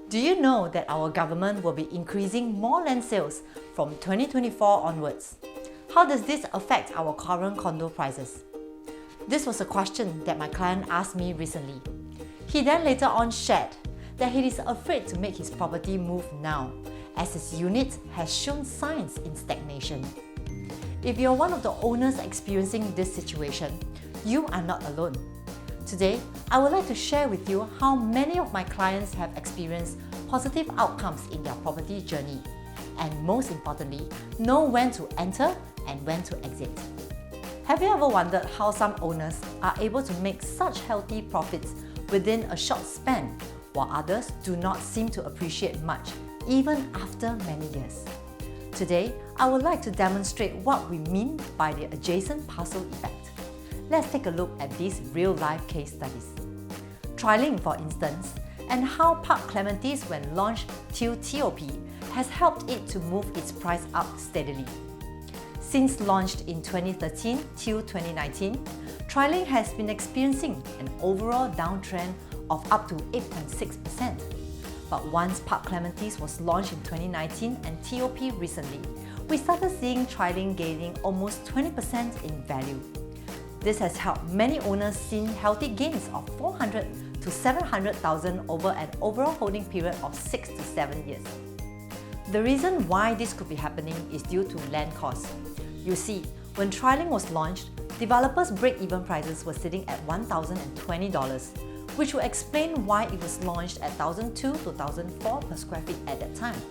Do you know that our government will be increasing more land sales from 2024 onwards? How does this affect our current condo prices? This was a question that my client asked me recently. He then later on shared that he is afraid to make his property move now, as his unit has shown signs in stagnation. If you're one of the owners experiencing this situation, you are not alone. Today, I would like to share with you how many of my clients have experienced positive outcomes in their property journey, and most importantly, know when to enter and when to exit. Have you ever wondered how some owners are able to make such healthy profits within a short span, while others do not seem to appreciate much, even after many years? Today, I would like to demonstrate what we mean by the adjacent parcel effect. Let's take a look at these real-life case studies. Trialing, for instance, and how Park Clementi's, when launched till TOP, has helped it to move its price up steadily. Since launched in 2013 till 2019, Trialing has been experiencing an overall downtrend of up to 8.6%. But once Park Clementi's was launched in 2019 and TOP recently, we started seeing Trialing gaining almost 20% in value. This has helped many owners see healthy gains of $400,000 to $700,000 over an overall holding period of 6 to 7 years. The reason why this could be happening is due to land costs. You see, when Trialing was launched, developers' break-even prices were sitting at $1,020, which will explain why it was launched at $1,002 to $1,004 per square feet at that time.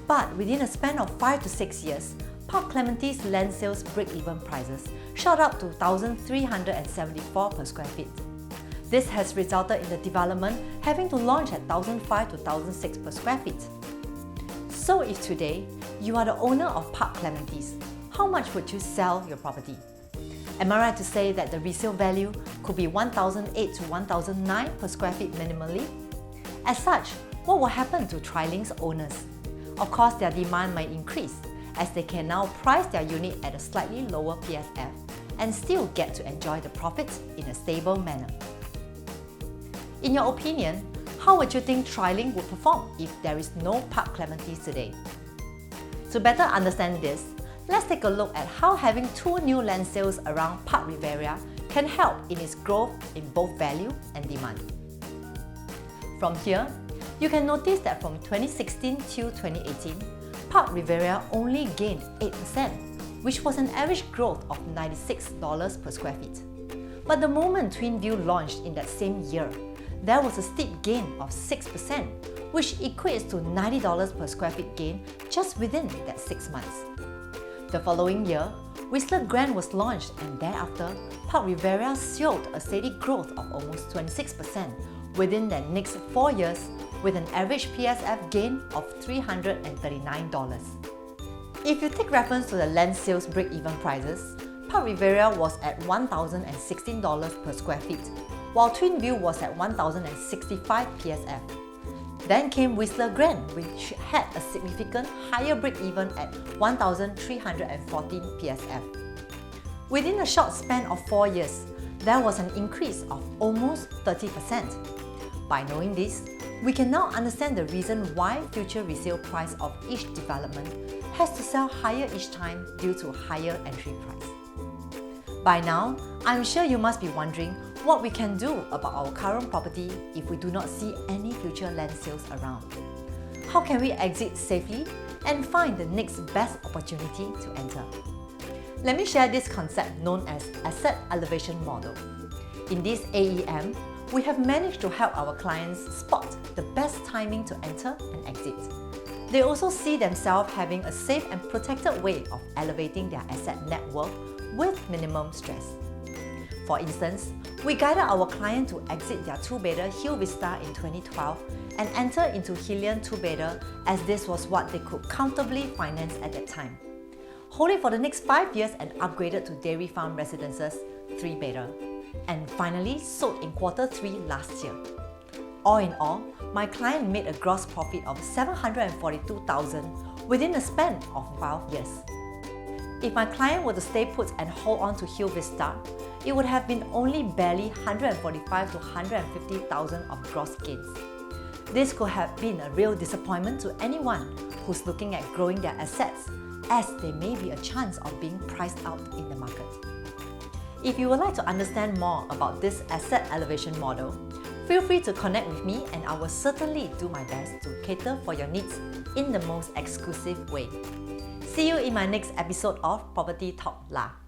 But within a span of 5 to 6 years, Park Clementi's land sales break-even prices shot up to $1,374 per square feet. This has resulted in the development having to launch at $1,005 to $1,006 per square feet. So if today you are the owner of Park Clementi's, how much would you sell your property? Am I right to say that the resale value could be $1,008 to $1,009 per square feet minimally? As such, what will happen to Trialing's owners? Of course, their demand might increase, as they can now price their unit at a slightly lower PSF and still get to enjoy the profits in a stable manner. In your opinion, how would you think Trialing would perform if there is no Park Clementi's today? To better understand this, let's take a look at how having two new land sales around Park Riviera can help in its growth in both value and demand. From here, you can notice that from 2016 till 2018, Park Riviera only gained 8%, which was an average growth of $96 per square feet. But the moment Twinview launched in that same year, there was a steep gain of 6%, which equates to $90 per square feet gain just within that 6 months. The following year, Whistler Grand was launched, and thereafter, Park Riviera showed a steady growth of almost 26% within the next 4 years, with an average PSF gain of $339. If you take reference to the land sales break-even prices, Park Riviera was at $1,016 per square feet, while Twinview was at $1,065 PSF. Then came Whistler Grand, which had a significant higher break-even at $1,314 PSF. Within a short span of 4 years, there was an increase of almost 30%. By knowing this, we can now understand the reason why future resale price of each development has to sell higher each time due to higher entry price. By now, I'm sure you must be wondering what we can do about our current property if we do not see any future land sales around. How can we exit safely and find the next best opportunity to enter? Let me share this concept known as Asset Elevation Model. In this AEM, we have managed to help our clients spot the best timing to enter and exit. They also see themselves having a safe and protected way of elevating their asset net worth with minimum stress. For instance, we guided our client to exit their 2-bedder Hill Vista in 2012 and enter into Hillian 2-bedder, as this was what they could comfortably finance at that time. Hold it for the next 5 years and upgraded to Dairy Farm Residences 3-bedder, and finally sold in Q3 last year. All in all, my client made a gross profit of $742,000 within a span of 12 years. If my client were to stay put and hold on to Hill Vista, it would have been only barely $145,000 to $150,000 of gross gains. This could have been a real disappointment to anyone who's looking at growing their assets, as there may be a chance of being priced out in the market. If you would like to understand more about this asset elevation model, feel free to connect with me and I will certainly do my best to cater for your needs in the most exclusive way. See you in my next episode of Property Talk La.